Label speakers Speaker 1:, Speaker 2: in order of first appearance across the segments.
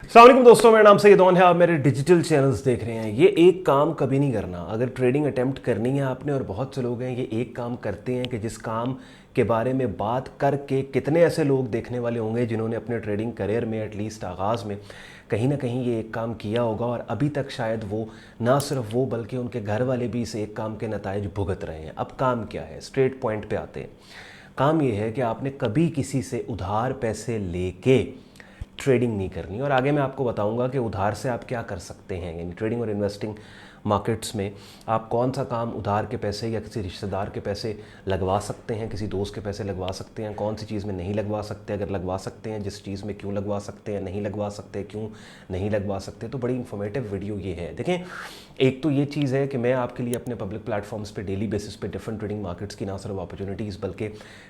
Speaker 1: अस्सलाम वालेकुम दोस्तों, मेरा नाम सैयद है। आप मेरे डिजिटल चैनल्स देख रहे हैं। ये एक काम कभी नहीं करना। अगर ट्रेडिंग अटेम्प्ट करनी है आपने, और बहुत से लोग हैं ये एक काम करते हैं कि जिस काम के बारे में बात करके कितने ऐसे लोग देखने वाले होंगे जिन्होंने अपने ट्रेडिंग करियर में एटलीस्ट आगाज़ में कहीं ना कहीं ये एक काम किया होगा, और अभी तक शायद वो ना सिर्फ वो बल्कि उनके घर वाले भी इस एक काम के नताइज भुगत रहे हैं। अब काम क्या है, स्ट्रेट पॉइंट पे आते हैं। काम ये है कि आपने कभी किसी से उधार पैसे लेके ट्रेडिंग नहीं करनी। और आगे मैं आपको बताऊंगा कि उधार से आप क्या कर सकते हैं, यानी ट्रेडिंग और इन्वेस्टिंग मार्केट्स में आप कौन सा काम उधार के पैसे या किसी रिश्तेदार के पैसे लगवा सकते हैं, किसी दोस्त के पैसे लगवा सकते हैं, कौन सी चीज़ में नहीं लगवा सकते, अगर लगवा सकते हैं जिस चीज़ में क्यों लगवा सकते हैं, नहीं लगवा सकते क्यों नहीं लगवा सकते। तो बड़ी इन्फॉर्मेटिव वीडियो ये है। देखें, एक तो ये चीज़ है कि मैं आपके लिए अपने पब्लिक प्लेटफॉर्म्स पे डेली बेसिस पे डिफरेंट ट्रेडिंग मार्केट्स की ना सिर्फ अपॉर्चुनिटीज़ बल्कि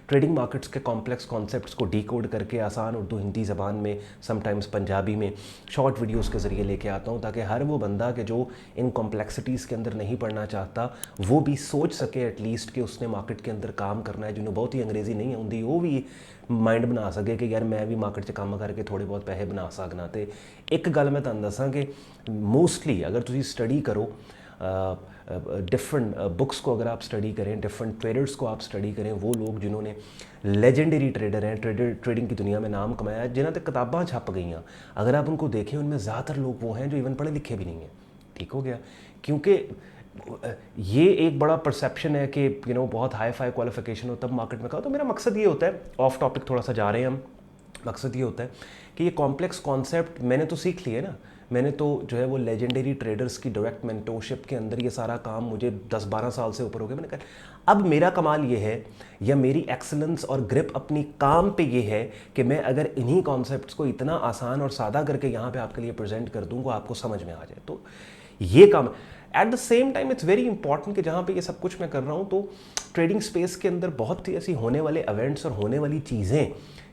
Speaker 1: ट्रेडिंग मार्केट्स के कॉम्प्लेक्स कॉन्सेप्ट्स को डीकोड करके आसान उर्दू हिंदी ज़बान में, समटाइम्स पंजाबी में शॉर्ट वीडियोस के ज़रिए लेके आता हूँ, ताकि हर वो बंदा कि जो इन कॉम्प्लेक्सिटीज़ के अंदर नहीं पढ़ना चाहता वो भी सोच सके एटलीस्ट कि उसने मार्केट के अंदर काम करना है। जिन्होंने बहुत ही अंग्रेज़ी नहीं आती वो भी माइंड बना सके कि यार मैं भी मार्केट से काम करके थोड़े बहुत पैसे बना सकना। तो एक गल मैं तुहानूं दसां कि मोस्टली अगर तुसीं स्टडी करो, डिफरेंट बुक्स को अगर आप स्टडी करें, डिफरेंट ट्रेडर्स को आप स्टडी करें, वो लोग जिन्होंने लेजेंडरी ट्रेडर हैं, ट्रेडिंग की दुनिया में नाम कमाया है, जिन्होंने किताबां छप गई हैं, अगर आप उनको देखें उनमें ज़्यादातर लोग वो हैं जो इवन पढ़े लिखे भी नहीं हैं। ठीक हो गया, क्योंकि ये एक बड़ा परसेप्शन है कि बहुत हाई फाई क्वालिफिकेशन हो तब मार्केट में। कहा तो मेरा मकसद ये होता है, ऑफ टॉपिक थोड़ा सा जा रहे हैं हम, मकसद ये होता है कि ये कॉम्प्लेक्स कॉन्सेप्ट मैंने तो सीख लिए ना। मैंने तो जो है वो लेजेंडरी ट्रेडर्स की डायरेक्ट मेंटोरशिप के अंदर ये सारा काम मुझे 10-12 साल से ऊपर हो गया। मैंने कहा अब मेरा कमाल ये है, या मेरी एक्सेलेंस और ग्रिप अपनी काम पे ये है कि मैं अगर इन्हीं कॉन्सेप्ट्स को इतना आसान और सादा करके यहाँ पे आपके लिए प्रेजेंट कर दूँ, आपको समझ में आ जाए। तो ये काम at the same time it's very important कि जहाँ पे ये सब कुछ मैं कर रहा हूँ तो ट्रेडिंग स्पेस के अंदर बहुत ही ऐसी होने वाले इवेंट्स और होने वाली चीज़ें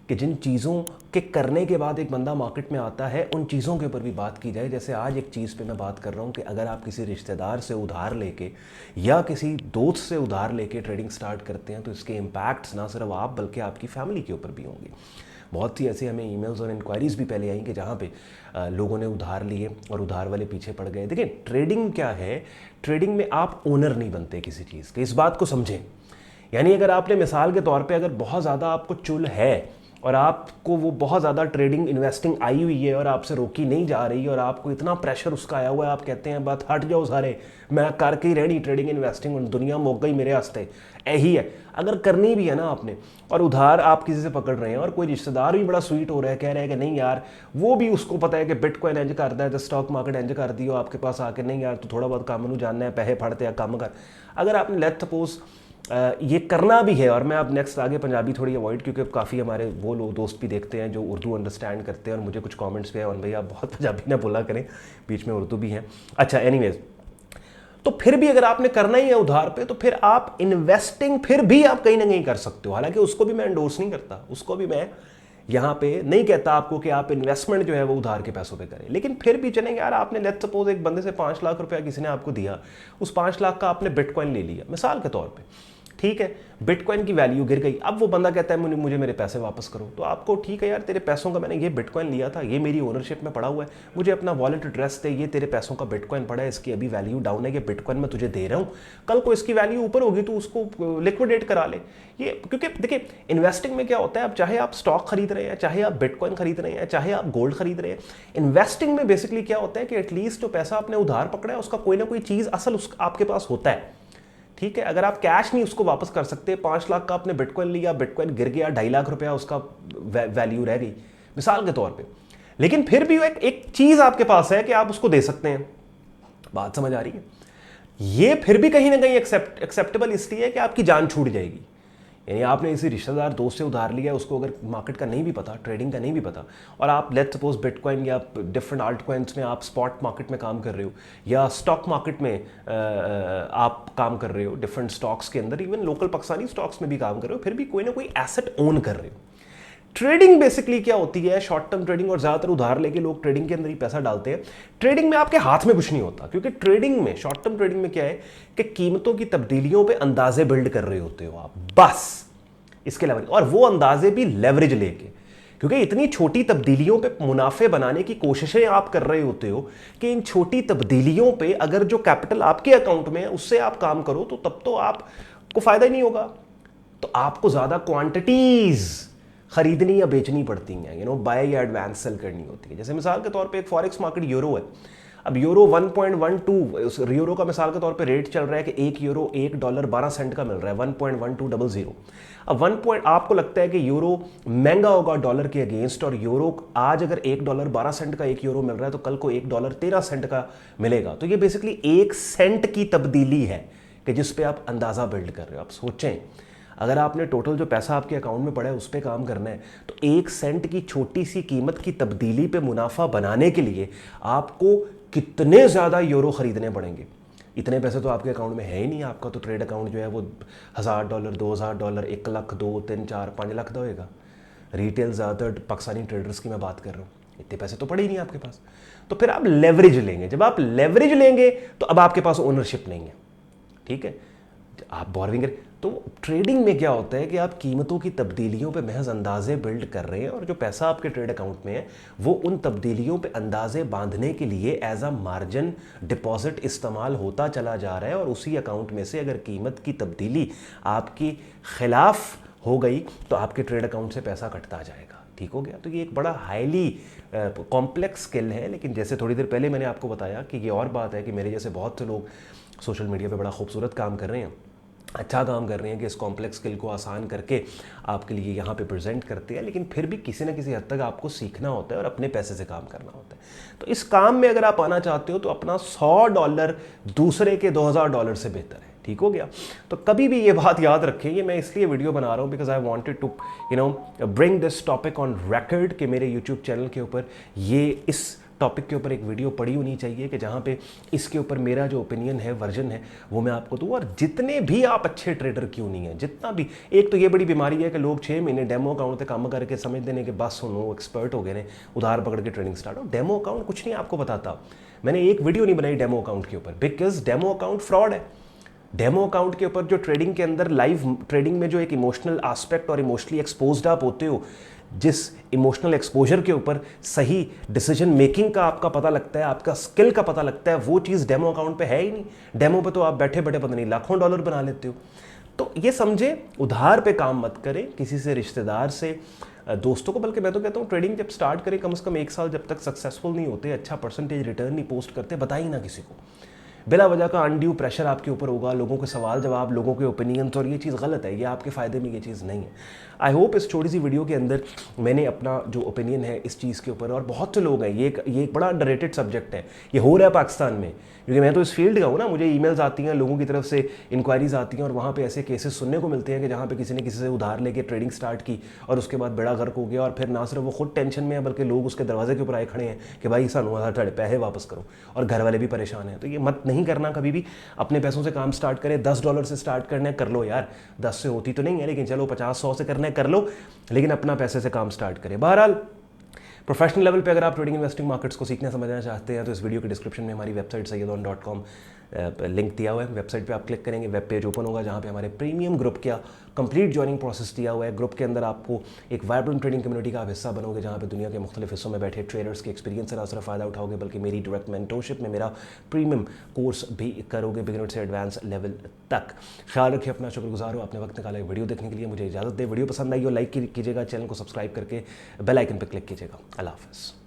Speaker 1: कि जिन चीज़ों के करने के बाद एक बंदा मार्केट में आता है, उन चीज़ों के ऊपर भी बात की जाए। जैसे आज एक चीज़ पे मैं बात कर रहा हूँ कि अगर आप किसी रिश्तेदार से उधार लेके या किसी दोस्त से उधार लेके ट्रेडिंग स्टार्ट करते हैं तो इसके इम्पैक्ट्स ना सिर्फ आप बल्कि आपकी फैमिली के ऊपर भी होंगे। बहुत सी ऐसे हमें ईमेल्स और इंक्वायरीज़ भी पहले आई कि जहाँ पे लोगों ने उधार लिए और उधार वाले पीछे पड़ गए। देखिए, ट्रेडिंग क्या है, ट्रेडिंग में आप ओनर नहीं बनते किसी चीज़ के, इस बात को समझें। यानी अगर आपने मिसाल के तौर पे अगर बहुत ज़्यादा आपको चुल है और आपको वो बहुत ज़्यादा ट्रेडिंग इन्वेस्टिंग आई हुई है और आपसे रोकी नहीं जा रही और आपको इतना प्रेशर उसका आया हुआ है, आप कहते हैं बात हट जाओ सारे, मैं करके ही रहनी ट्रेडिंग इन्वेस्टिंग, दुनिया मुक गई मेरे वास्ते, यही है। अगर करनी भी है ना आपने और उधार आप किसी से पकड़ रहे हैं और कोई रिश्तेदार भी बड़ा स्वीट हो रहा है, कह रहा है कि नहीं यार, वो भी उसको पता है कि बिटकॉइन इंज करता है तो स्टॉक मार्केट इंज कर दियो, आपके पास आके नहीं यार तू थोड़ा बहुत काम जानना है, पैसे फड़ते हैं काम कर। अगर आपने लेट्स सपोज ये करना भी है, और मैं अब नेक्स्ट आगे पंजाबी थोड़ी अवॉइड, क्योंकि काफ़ी हमारे वो लोग दोस्त भी देखते हैं जो उर्दू अंडरस्टैंड करते हैं और मुझे कुछ कमेंट्स पे और भाई आप बहुत पंजाबी ना बोला करें, बीच में उर्दू भी है। अच्छा, एनीवेज, तो फिर भी अगर आपने करना ही है उधार पे तो फिर आप इन्वेस्टिंग फिर भी आप कहीं ना कहीं कर सकते हो। हालांकि उसको भी मैं एंडोर्स नहीं करता, उसको भी मैं यहाँ पे नहीं कहता आपको कि आप इन्वेस्टमेंट जो है वो उधार के पैसों पे करें, लेकिन फिर भी चलेंगे यार। आपने लेट्स सपोज एक बंदे से 5 लाख रुपया किसी ने आपको दिया, उस 5 लाख का आपने बिटकॉइन ले लिया मिसाल के तौर पे, ठीक है, बिटकॉइन की वैल्यू गिर गई, अब वो बंदा कहता है मुझे मेरे पैसे वापस करो, तो आपको ठीक है यार, तेरे पैसों का मैंने ये बिटकॉइन लिया था, ये मेरी ओनरशिप में पड़ा हुआ है, मुझे अपना वॉलेट एड्रेस दे, ये तेरे पैसों का बिटकॉइन पड़ा है, इसकी अभी वैल्यू डाउन है, ये बिटकॉइन मैं तुझे दे रहा हूँ, कल को इसकी वैल्यू ऊपर होगी तो उसको लिक्विडेट करा ले। ये क्योंकि देखिए, इन्वेस्टिंग में क्या होता है, अब चाहे आप स्टॉक खरीद रहे हैं, चाहे आप बिटकॉइन खरीद रहे हैं, चाहे आप गोल्ड खरीद रहे हैं, इन्वेस्टिंग में बेसिकली क्या होता है कि एटलीस्ट जो पैसा आपने उधार पकड़ा है उसका कोई ना कोई चीज़ असल आपके पास होता है। ठीक है, अगर आप कैश नहीं उसको वापस कर सकते, 5 लाख का आपने बिटकॉइन लिया, बिटकॉइन गिर गया, 2.5 लाख रुपया उसका वैल्यू रह गई मिसाल के तौर पे, लेकिन फिर भी एक चीज़ आपके पास है कि आप उसको दे सकते हैं। बात समझ आ रही है? ये फिर भी कहीं ना कहीं एक्सेप्टेबल इसलिए है कि आपकी जान छूट जाएगी। यानी आपने इसी रिश्तेदार दोस्त से उधार लिया, उसको अगर मार्केट का नहीं भी पता, ट्रेडिंग का नहीं भी पता, और आप लेट्स सपोज बिटकॉइन या डिफरेंट आल्ट कॉइन्स में आप स्पॉट मार्केट में काम कर रहे हो या स्टॉक मार्केट में आप काम कर रहे हो, डिफरेंट स्टॉक्स के अंदर, इवन लोकल पाकिस्तानी स्टॉक्स में भी काम कर रहे हो, फिर भी कोई ना कोई एसेट ओन कर रहे हो। ट्रेडिंग बेसिकली क्या होती है, शॉर्ट टर्म ट्रेडिंग, और ज़्यादातर उधार लेके लोग ट्रेडिंग के अंदर ही पैसा डालते हैं। ट्रेडिंग में आपके हाथ में कुछ नहीं होता, क्योंकि ट्रेडिंग में, शॉर्ट टर्म ट्रेडिंग में क्या है कि कीमतों की तब्दीलियों पे अंदाजे बिल्ड कर रहे होते हो आप, बस इसके अलावा, और वो अंदाजे भी लेवरेज लेके, क्योंकि इतनी छोटी तब्दीलियों पे मुनाफे बनाने की कोशिशें आप कर रहे होते हो कि इन छोटी तब्दीलियों पे अगर जो कैपिटल आपके अकाउंट में है उससे आप काम करो तो तब तो आपको फायदा ही नहीं होगा। तो आपको ज़्यादा क्वांटिटीज़ खरीदनी या बेचनी पड़ती हैं, बाय या एडवांस सेल करनी होती है। जैसे मिसाल के तौर पे एक फॉरेक्स मार्केट यूरो है। अब यूरो 1.12 यूरो का मिसाल के तौर पे रेट चल रहा है कि $1 $1.12 का मिल रहा है, 1.1200। अब आपको लगता है कि यूरो महंगा होगा डॉलर के अगेंस्ट, और यूरो आज अगर $1.12 का $1 मिल रहा है तो कल को $1.13 का मिलेगा। तो ये बेसिकली 1 सेंट की तब्दीली है कि जिस पे आप अंदाज़ा बिल्ड कर रहे हो। आप सोचें, अगर आपने टोटल जो पैसा आपके अकाउंट में पड़ा है उस पर काम करना है तो 1 सेंट की छोटी सी कीमत की तब्दीली पे मुनाफा बनाने के लिए आपको कितने ज़्यादा यूरो खरीदने पड़ेंगे। इतने पैसे तो आपके अकाउंट में है ही नहीं। आपका तो ट्रेड अकाउंट जो है वो $1000, $2000, 1 लाख, 2, 3, 4, 5 लाख का होएगा। रिटेल ज़्यादातर पाकिस्तानी ट्रेडर्स की मैं बात कर रहा हूँ, इतने पैसे तो पड़े ही नहीं आपके पास। तो फिर आप लेवरेज लेंगे। जब आप लेवरेज लेंगे तो अब आपके पास ओनरशिप नहीं है, ठीक है, आप बोरिंग करें। तो ट्रेडिंग में क्या होता है कि आप कीमतों की तब्दीलियों पे महज अंदाजे बिल्ड कर रहे हैं, और जो पैसा आपके ट्रेड अकाउंट में है वो उन तब्दीलियों पे अंदाजे बांधने के लिए एज अ मार्जिन डिपॉजिट इस्तेमाल होता चला जा रहा है। और उसी अकाउंट में से अगर कीमत की तब्दीली आपकी खिलाफ हो गई तो आपके ट्रेड अकाउंट से पैसा कटता जाएगा। ठीक हो गया। तो ये एक बड़ा हाईली कॉम्प्लेक्स स्किल है, लेकिन जैसे थोड़ी देर पहले मैंने आपको बताया कि ये और बात है कि मेरे जैसे बहुत से लोग सोशल मीडिया पे बड़ा खूबसूरत काम कर रहे हैं, अच्छा काम कर रहे हैं कि इस कॉम्प्लेक्स स्किल को आसान करके आपके लिए यहाँ पे प्रेजेंट करते हैं, लेकिन फिर भी किसी न किसी हद तक आपको सीखना होता है और अपने पैसे से काम करना होता है। तो इस काम में अगर आप आना चाहते हो तो अपना $100 दूसरे के $2000 से बेहतर है। ठीक हो गया। तो कभी भी ये बात याद रखें, ये मैं इसलिए वीडियो बना रहा हूँ because I wanted to bring this topic on record कि मेरे यूट्यूब चैनल के ऊपर ये इस टॉपिक के ऊपर एक वीडियो पड़ी होनी चाहिए कि जहाँ पे इसके ऊपर मेरा जो ओपिनियन है, वर्जन है, वो मैं आपको दूँ। और जितने भी आप अच्छे ट्रेडर क्यों नहीं हैं, जितना भी, एक तो ये बड़ी बीमारी है कि लोग 6 महीने डेमो अकाउंट पे काम करके समझ देने के बस सुनो एक्सपर्ट हो गए ने, उधार पकड़ के ट्रेडिंग स्टार्ट हो। डेमो अकाउंट कुछ नहीं आपको बताता। मैंने एक वीडियो नहीं बनाई डेमो अकाउंट के ऊपर बिकॉज डेमो अकाउंट फ्रॉड है। डेमो अकाउंट के ऊपर जो ट्रेडिंग के अंदर लाइव ट्रेडिंग में जो एक इमोशनल एस्पेक्ट और इमोशनली एक्सपोज्ड आप होते हो, जिस इमोशनल एक्सपोजर के ऊपर सही डिसीजन मेकिंग का आपका पता लगता है, आपका स्किल का पता लगता है, वो चीज़ डेमो अकाउंट पे है ही नहीं। डेमो पे तो आप बैठे बैठे पता नहीं लाखों डॉलर बना लेते हो। तो ये समझे, उधार पे काम मत करें किसी से, रिश्तेदार से, दोस्तों को। बल्कि मैं तो कहता हूँ ट्रेडिंग जब स्टार्ट करें कम से कम 1 साल जब तक सक्सेसफुल नहीं होते, अच्छा परसेंटेज रिटर्न नहीं पोस्ट करते, बताइए ना किसी को। बिला वजह का अनड्यू प्रेशर आपके ऊपर होगा, लोगों के सवाल जवाब, लोगों के ओपिनियंस, और ये चीज़ गलत है, ये आपके फ़ायदे में ये चीज़ नहीं है। आई होप इस छोटी सी वीडियो के अंदर मैंने अपना जो ओपिनियन है इस चीज़ के ऊपर, और बहुत से लोग हैं, ये एक बड़ा अंडररेटेड सब्जेक्ट है, ये हो रहा है पाकिस्तान में, क्योंकि मैं तो इस फील्ड का हूँ ना, मुझे ईमेल्स आती हैं, लोगों की तरफ से इंक्वायरीज आती हैं, और वहाँ पे ऐसे केसेस सुनने को मिलते हैं कि जहाँ पे किसी ने किसी से उधार लेके ट्रेडिंग स्टार्ट की और उसके बाद बड़ा गर्क हो गया, और फिर ना सिर्फ वो खुद टेंशन में है बल्कि लोग उसके दरवाजे के ऊपर आए खड़े हैं कि भाई सानू साढ़े पैसे वापस करो, और घर वाले भी परेशान हैं। तो ये मत नहीं करना कभी भी। अपने पैसों से काम स्टार्ट करें। $10 से स्टार्ट करना है कर लो यार, 10 से होती तो नहीं है, लेकिन चलो 50-100 से करना है कर लो, लेकिन अपना पैसे से काम स्टार्ट करें। बहरहाल प्रोफेशनल लेवल पे अगर आप ट्रेडिंग इन्वेस्टिंग मार्केट्स को सीखना समझना चाहते हैं तो इस वीडियो के डिस्क्रिप्शन में हमारी वेबसाइट sayyadon.com लिंक दिया हुआ है। वेबसाइट पे आप क्लिक करेंगे, वेब पेज ओपन होगा जहाँ पे हमारे प्रीमियम ग्रुप का कंप्लीट जॉइनिंग प्रोसेस दिया हुआ है। ग्रुप के अंदर आपको एक वाइब्रेंट ट्रेडिंग कम्युनिटी का आप हिस्सा बनोगे, जहाँ पे दुनिया के मुख्तलिफ हिस्सों में बैठे ट्रेडर्स के एक्सपीरियंस से ना सिर्फ फ़ायदा उठाओगे बल्कि मेरी डायरेक्ट मेंटरशिप में मेरा प्रीमियम कोर्स भी करोगे बिगिनर से एडवांस लेवल तक। ख्याल रखिए अपना, शुक्रगुजार हो आपने वक्त निकाला वीडियो देखने के लिए। मुझे इजाज़त दे। वीडियो पसंद आई हो लाइक कीजिएगा, चैनल को सब्सक्राइब करके बेल आइकन पर क्लिक कीजिएगा। अल्लाह हाफ़िज़।